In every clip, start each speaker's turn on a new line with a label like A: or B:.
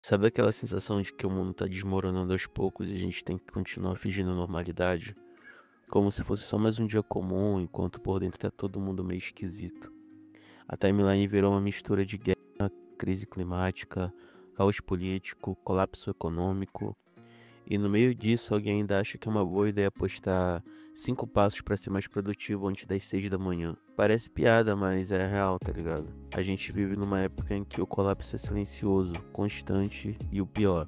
A: Sabe aquela sensação de que o mundo tá desmoronando aos poucos e a gente tem que continuar fingindo normalidade? Como se fosse só mais um dia comum, enquanto por dentro tá todo mundo meio esquisito. A timeline virou uma mistura de guerra, crise climática, caos político, colapso econômico. E no meio disso, alguém ainda acha que é uma boa ideia postar 5 passos para ser mais produtivo antes das 6 da manhã. Parece piada, mas é real, tá ligado? A gente vive numa época em que o colapso é silencioso, constante e o pior,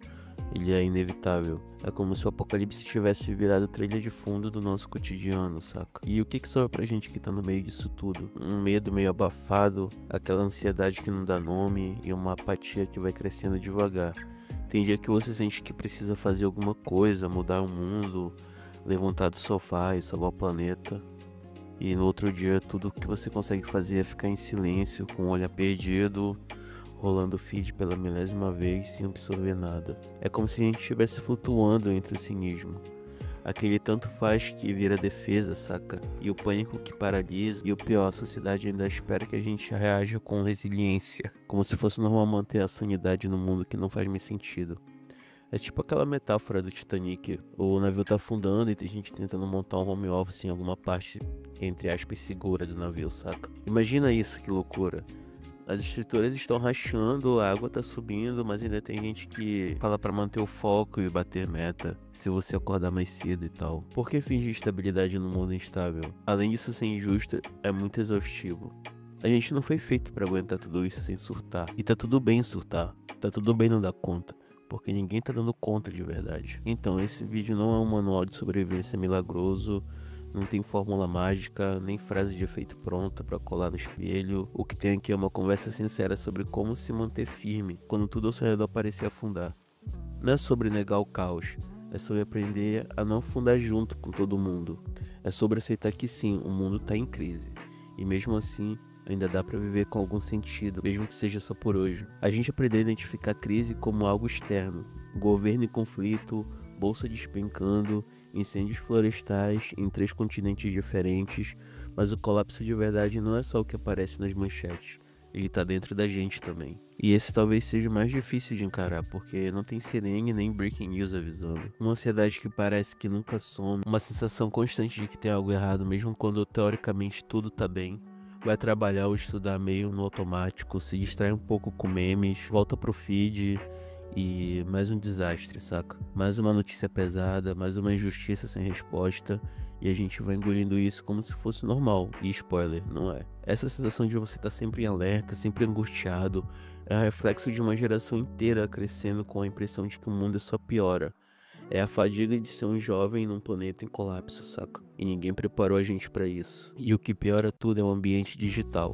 A: ele é inevitável. É como se o apocalipse tivesse virado trilha de fundo do nosso cotidiano, saca? E o que que sobra pra gente que tá no meio disso tudo? Um medo meio abafado, aquela ansiedade que não dá nome e uma apatia que vai crescendo devagar. Tem dia que você sente que precisa fazer alguma coisa, mudar o mundo, levantar do sofá e salvar o planeta. E no outro dia tudo que você consegue fazer é ficar em silêncio, com o olhar perdido, rolando o feed pela milésima vez sem absorver nada. É como se a gente estivesse flutuando entre o cinismo. Aquele tanto faz que vira defesa, saca? E o pânico que paralisa. E o pior, a sociedade ainda espera que a gente reaja com resiliência. Como se fosse normal manter a sanidade no mundo que não faz mais sentido. É tipo aquela metáfora do Titanic. O navio tá afundando e tem gente tentando montar um home office em alguma parte, entre aspas, segura do navio, saca? Imagina isso, que loucura. As estruturas estão rachando, a água tá subindo, mas ainda tem gente que fala pra manter o foco e bater meta se você acordar mais cedo e tal. Por que fingir estabilidade no mundo instável? Além disso ser injusto, é muito exaustivo. A gente não foi feito pra aguentar tudo isso sem surtar. E tá tudo bem surtar. Tá tudo bem não dar conta. Porque ninguém tá dando conta de verdade. Então, esse vídeo não é um manual de sobrevivência milagroso. Não tem fórmula mágica, nem frase de efeito pronta pra colar no espelho. O que tem aqui é uma conversa sincera sobre como se manter firme quando tudo ao seu redor parecer afundar. Não é sobre negar o caos, é sobre aprender a não afundar junto com todo mundo. É sobre aceitar que sim, o mundo tá em crise. E mesmo assim, ainda dá pra viver com algum sentido, mesmo que seja só por hoje. A gente aprendeu a identificar a crise como algo externo. Governo em conflito, bolsa despencando, incêndios florestais em 3 continentes diferentes, mas o colapso de verdade não é só o que aparece nas manchetes. Ele tá dentro da gente também. E esse talvez seja o mais difícil de encarar, porque não tem sirene nem breaking news avisando. Uma ansiedade que parece que nunca some, uma sensação constante de que tem algo errado, mesmo quando teoricamente tudo tá bem. Vai trabalhar ou estudar meio no automático, se distrai um pouco com memes, volta pro feed e mais um desastre, saca? Mais uma notícia pesada, mais uma injustiça sem resposta, e a gente vai engolindo isso como se fosse normal. E spoiler, não é. Essa sensação de você estar sempre em alerta, sempre angustiado, é reflexo de uma geração inteira crescendo com a impressão de que o mundo só piora. É a fadiga de ser um jovem num planeta em colapso, saca? E ninguém preparou a gente pra isso. E o que piora tudo é o ambiente digital.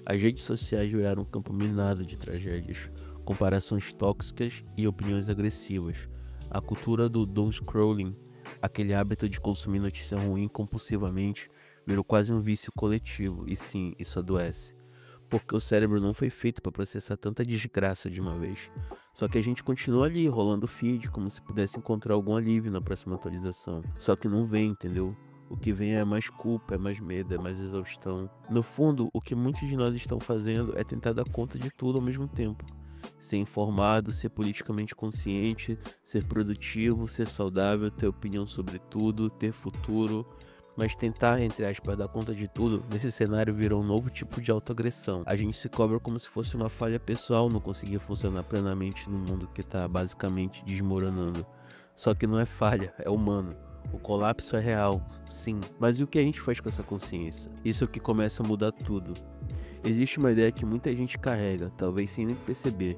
A: As redes sociais viraram um campo minado de tragédias, comparações tóxicas e opiniões agressivas. A cultura do doom scrolling, aquele hábito de consumir notícia ruim compulsivamente, virou quase um vício coletivo. E sim, isso adoece. Porque o cérebro não foi feito para processar tanta desgraça de uma vez. Só que a gente continua ali, rolando o feed, como se pudesse encontrar algum alívio na próxima atualização. Só que não vem, entendeu? O que vem é mais culpa, é mais medo, é mais exaustão. No fundo, o que muitos de nós estão fazendo é tentar dar conta de tudo ao mesmo tempo. Ser informado, ser politicamente consciente, ser produtivo, ser saudável, ter opinião sobre tudo, ter futuro. Mas tentar, entre aspas, dar conta de tudo, nesse cenário virou um novo tipo de autoagressão. A gente se cobra como se fosse uma falha pessoal não conseguir funcionar plenamente no mundo que tá basicamente desmoronando. Só que não é falha, é humano. O colapso é real, sim. Mas e o que a gente faz com essa consciência? Isso é o que começa a mudar tudo. Existe uma ideia que muita gente carrega, talvez sem nem perceber,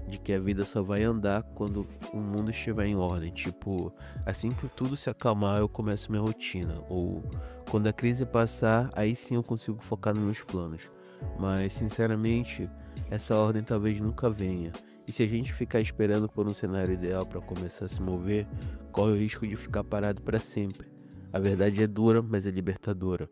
A: de que a vida só vai andar quando o mundo estiver em ordem. Tipo, assim que tudo se acalmar, eu começo minha rotina. Ou quando a crise passar, aí sim eu consigo focar nos meus planos. Mas, sinceramente, essa ordem talvez nunca venha. E se a gente ficar esperando por um cenário ideal para começar a se mover, corre o risco de ficar parado para sempre. A verdade é dura, mas é libertadora.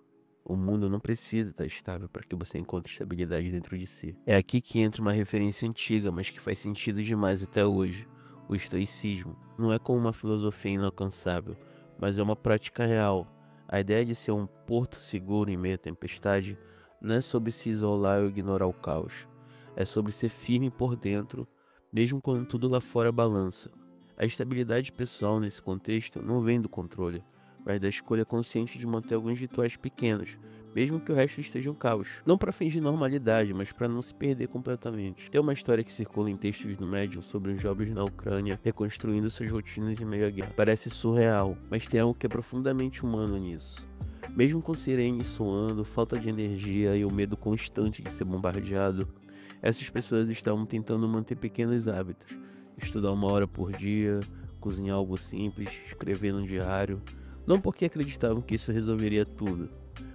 A: O mundo não precisa estar estável para que você encontre estabilidade dentro de si. É aqui que entra uma referência antiga, mas que faz sentido demais até hoje: o estoicismo. Não é como uma filosofia inalcançável, mas é uma prática real. A ideia de ser um porto seguro em meio à tempestade não é sobre se isolar ou ignorar o caos. É sobre ser firme por dentro, mesmo quando tudo lá fora balança. A estabilidade pessoal nesse contexto não vem do controle, mas da escolha consciente de manter alguns rituais pequenos, mesmo que o resto esteja um caos. Não para fingir normalidade, mas para não se perder completamente. Tem uma história que circula em textos no Medium sobre uns jovens na Ucrânia reconstruindo suas rotinas em meio à guerra. Parece surreal, mas tem algo que é profundamente humano nisso. Mesmo com sirenes soando, falta de energia e o medo constante de ser bombardeado, essas pessoas estavam tentando manter pequenos hábitos. Estudar 1 hora por dia, cozinhar algo simples, escrever num diário. Não porque acreditavam que isso resolveria tudo,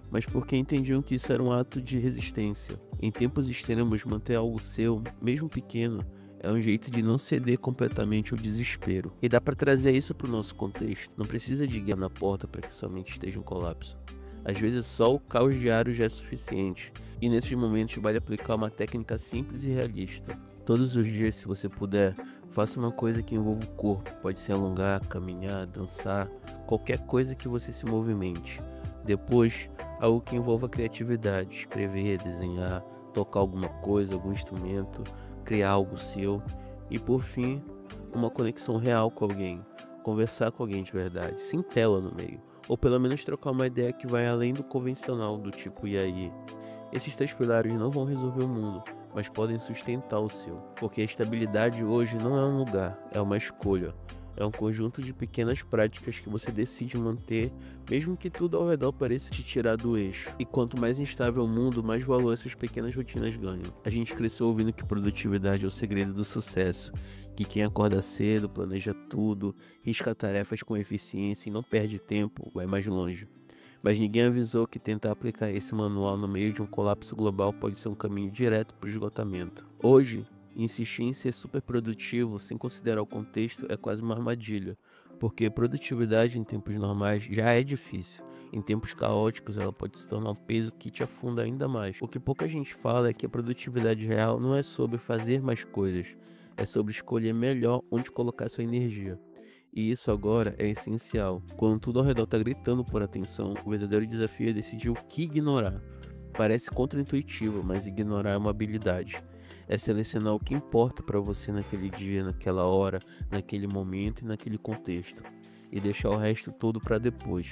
A: mas porque entendiam que isso era um ato de resistência. Em tempos extremos, manter algo seu, mesmo pequeno, é um jeito de não ceder completamente ao desespero. E dá para trazer isso para o nosso contexto. Não precisa de guia na porta para que sua mente esteja em colapso. Às vezes só o caos diário já é suficiente. E nesses momentos vale aplicar uma técnica simples e realista. Todos os dias, se você puder, faça uma coisa que envolva o corpo. Pode ser alongar, caminhar, dançar, qualquer coisa que você se movimente. Depois, algo que envolva criatividade, escrever, desenhar, tocar alguma coisa, algum instrumento, criar algo seu. E por fim, uma conexão real com alguém, conversar com alguém de verdade, sem tela no meio. Ou pelo menos trocar uma ideia que vai além do convencional, do tipo e aí. Esses 3 pilares não vão resolver o mundo, mas podem sustentar o seu. Porque a estabilidade hoje não é um lugar, é uma escolha. É um conjunto de pequenas práticas que você decide manter, mesmo que tudo ao redor pareça te tirar do eixo. E quanto mais instável o mundo, mais valor essas pequenas rotinas ganham. A gente cresceu ouvindo que produtividade é o segredo do sucesso, que quem acorda cedo, planeja tudo, risca tarefas com eficiência e não perde tempo, vai mais longe. Mas ninguém avisou que tentar aplicar esse manual no meio de um colapso global pode ser um caminho direto para o esgotamento. Hoje, insistir em ser super produtivo sem considerar o contexto é quase uma armadilha, porque produtividade em tempos normais já é difícil. Em tempos caóticos, ela pode se tornar um peso que te afunda ainda mais. O que pouca gente fala é que a produtividade real não é sobre fazer mais coisas, é sobre escolher melhor onde colocar sua energia. E isso agora é essencial. Quando tudo ao redor está gritando por atenção, o verdadeiro desafio é decidir o que ignorar. Parece contraintuitivo, mas ignorar é uma habilidade. É selecionar o que importa para você naquele dia, naquela hora, naquele momento e naquele contexto. E deixar o resto todo para depois.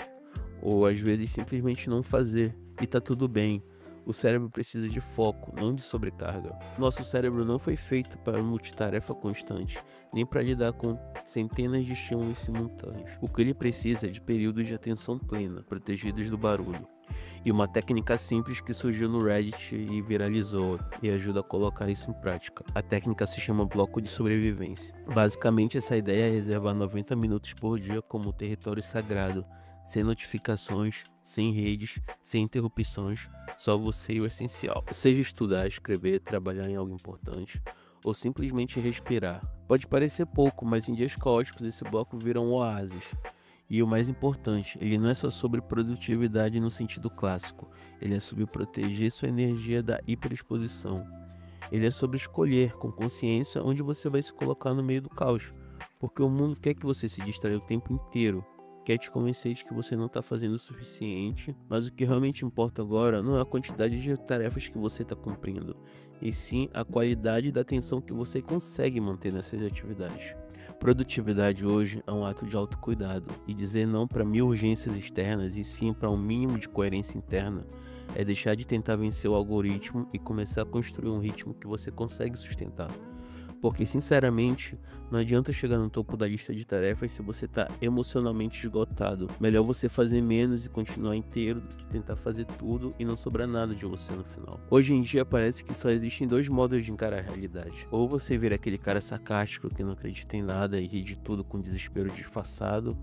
A: Ou às vezes simplesmente não fazer. E tá tudo bem. O cérebro precisa de foco, não de sobrecarga. Nosso cérebro não foi feito para multitarefa constante, nem para lidar com centenas de estímulos simultâneos. O que ele precisa é de períodos de atenção plena, protegidos do barulho. E uma técnica simples que surgiu no Reddit e viralizou e ajuda a colocar isso em prática. A técnica se chama bloco de sobrevivência. Basicamente, essa ideia é reservar 90 minutos por dia como território sagrado, sem notificações, sem redes, sem interrupções, só você e o essencial. Seja estudar, escrever, trabalhar em algo importante ou simplesmente respirar. Pode parecer pouco, mas em dias caóticos esse bloco vira um oásis. E o mais importante, ele não é só sobre produtividade no sentido clássico, ele é sobre proteger sua energia da hiperexposição. Ele é sobre escolher com consciência onde você vai se colocar no meio do caos, porque o mundo quer que você se distraia o tempo inteiro, quer te convencer de que você não está fazendo o suficiente, mas o que realmente importa agora não é a quantidade de tarefas que você está cumprindo, e sim a qualidade da atenção que você consegue manter nessas atividades. Produtividade hoje é um ato de autocuidado, e dizer não para 1000 urgências externas e sim para um mínimo de coerência interna é deixar de tentar vencer o algoritmo e começar a construir um ritmo que você consegue sustentar. Porque, sinceramente, não adianta chegar no topo da lista de tarefas se você está emocionalmente esgotado. Melhor você fazer menos e continuar inteiro do que tentar fazer tudo e não sobrar nada de você no final. Hoje em dia parece que só existem 2 modos de encarar a realidade. Ou você vira aquele cara sarcástico que não acredita em nada e ri de tudo com desespero disfarçado,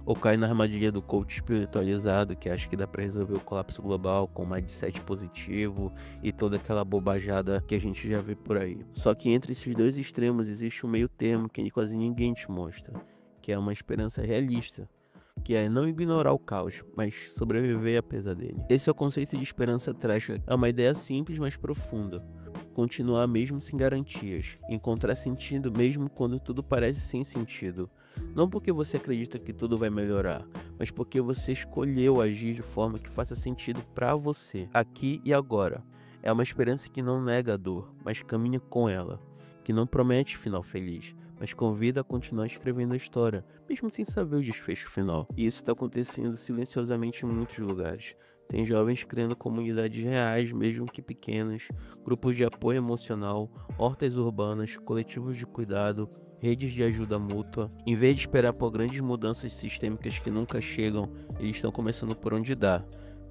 A: ou cai na armadilha do coach espiritualizado que acha que dá pra resolver o colapso global com mindset positivo e toda aquela bobajada que a gente já vê por aí. Só que entre esses 2 extremos existe um meio termo que quase ninguém te mostra, que é uma esperança realista, que é não ignorar o caos, mas sobreviver apesar dele. Esse é o conceito de esperança trágica, é uma ideia simples, mas profunda. Continuar mesmo sem garantias, encontrar sentido mesmo quando tudo parece sem sentido. Não porque você acredita que tudo vai melhorar, mas porque você escolheu agir de forma que faça sentido pra você, aqui e agora. É uma esperança que não nega a dor, mas caminha com ela. que não promete final feliz, mas convida a continuar escrevendo a história, mesmo sem saber o desfecho final. E isso está acontecendo silenciosamente em muitos lugares. Tem jovens criando comunidades reais, mesmo que pequenas, grupos de apoio emocional, hortas urbanas, coletivos de cuidado, redes de ajuda mútua. Em vez de esperar por grandes mudanças sistêmicas que nunca chegam, eles estão começando por onde dá.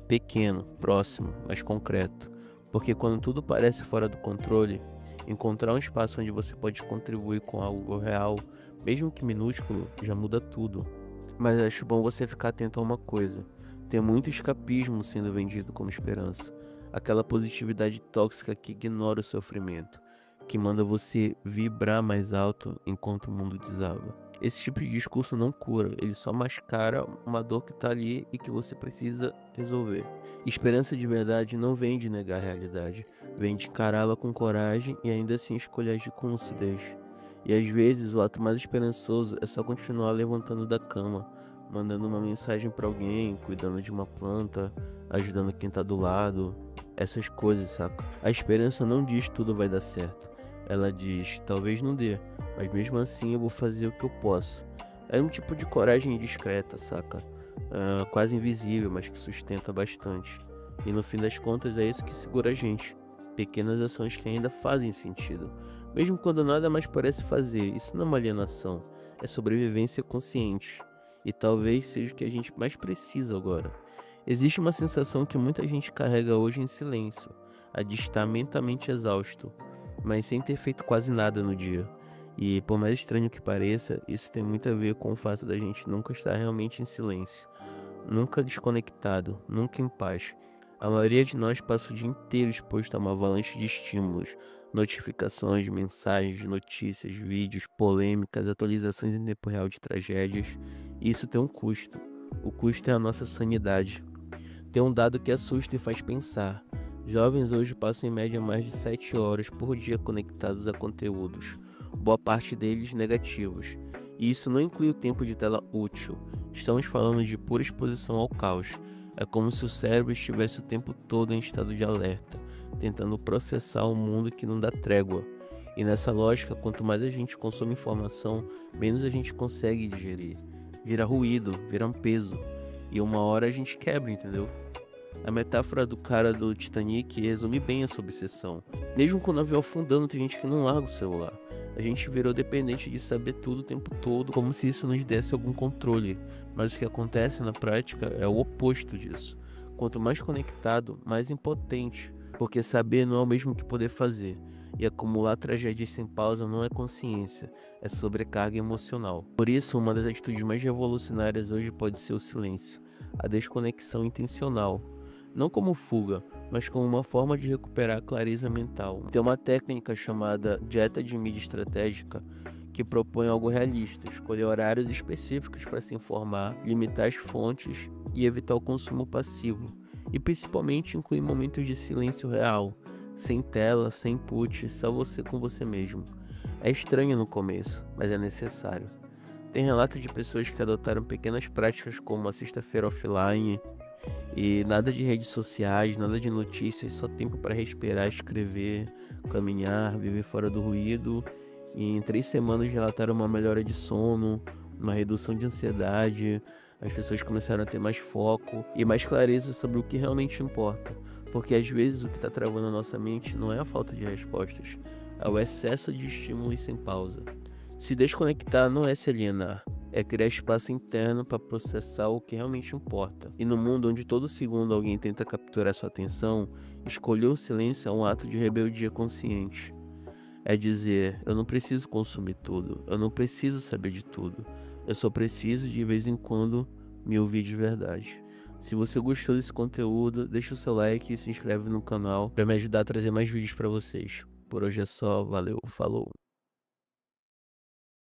A: Pequeno, próximo, mas concreto. Porque quando tudo parece fora do controle, encontrar um espaço onde você pode contribuir com algo real, mesmo que minúsculo, já muda tudo. Mas acho bom você ficar atento a uma coisa. Tem muito escapismo sendo vendido como esperança. Aquela positividade tóxica que ignora o sofrimento, que manda você vibrar mais alto enquanto o mundo desaba. Esse tipo de discurso não cura, ele só mascara uma dor que tá ali e que você precisa resolver. Esperança de verdade não vem de negar a realidade, vem de encará-la com coragem e ainda assim escolher agir com lucidez. E às vezes o ato mais esperançoso é só continuar levantando da cama, mandando uma mensagem pra alguém, cuidando de uma planta, ajudando quem tá do lado, essas coisas, saca? A esperança não diz tudo vai dar certo. Ela diz, talvez não dê, mas mesmo assim eu vou fazer o que eu posso. É um tipo de coragem discreta, saca? Quase invisível, mas que sustenta bastante. E no fim das contas é isso que segura a gente. Pequenas ações que ainda fazem sentido. Mesmo quando nada mais parece fazer, isso não é uma alienação, é sobrevivência consciente. E talvez seja o que a gente mais precisa agora. Existe uma sensação que muita gente carrega hoje em silêncio, a de estar mentalmente exausto, mas sem ter feito quase nada no dia. E por mais estranho que pareça, isso tem muito a ver com o fato da gente nunca estar realmente em silêncio, nunca desconectado, nunca em paz. A maioria de nós passa o dia inteiro exposto a uma avalanche de estímulos, notificações, mensagens, notícias, vídeos, polêmicas, atualizações em tempo real de tragédias. E isso tem um custo. O custo é a nossa sanidade. Tem um dado que assusta e faz pensar. Jovens hoje passam em média mais de 7 horas por dia conectados a conteúdos, boa parte deles negativos. E isso não inclui o tempo de tela útil. Estamos falando de pura exposição ao caos. É como se o cérebro estivesse o tempo todo em estado de alerta, tentando processar um mundo que não dá trégua. E nessa lógica, quanto mais a gente consome informação, menos a gente consegue digerir. Vira ruído, vira um peso. E uma hora a gente quebra, entendeu? A metáfora do cara do Titanic resume bem essa obsessão. Mesmo com o navio afundando, tem gente que não larga o celular. A gente virou dependente de saber tudo o tempo todo, como se isso nos desse algum controle. Mas o que acontece na prática é o oposto disso. Quanto mais conectado, mais impotente. Porque saber não é o mesmo que poder fazer. E acumular tragédias sem pausa não é consciência, é sobrecarga emocional. Por isso, uma das atitudes mais revolucionárias hoje pode ser o silêncio, a desconexão intencional. Não como fuga, mas como uma forma de recuperar a clareza mental. Tem uma técnica chamada dieta de mídia estratégica que propõe algo realista, escolher horários específicos para se informar, limitar as fontes e evitar o consumo passivo. E principalmente incluir momentos de silêncio real, sem tela, sem input, só você com você mesmo. É estranho no começo, mas é necessário. Tem relatos de pessoas que adotaram pequenas práticas como a sexta-feira offline, e nada de redes sociais, nada de notícias, só tempo para respirar, escrever, caminhar, viver fora do ruído. E em 3 semanas relataram uma melhora de sono, uma redução de ansiedade. As pessoas começaram a ter mais foco e mais clareza sobre o que realmente importa. Porque às vezes o que está travando a nossa mente não é a falta de respostas, é o excesso de estímulos sem pausa. Se desconectar não é se alienar, é criar espaço interno para processar o que realmente importa. E no mundo onde todo segundo alguém tenta capturar sua atenção, escolher o silêncio é um ato de rebeldia consciente. É dizer, eu não preciso consumir tudo, eu não preciso saber de tudo, eu só preciso de vez em quando me ouvir de verdade. Se você gostou desse conteúdo, deixa o seu like e se inscreve no canal para me ajudar a trazer mais vídeos para vocês. Por hoje é só, valeu, falou!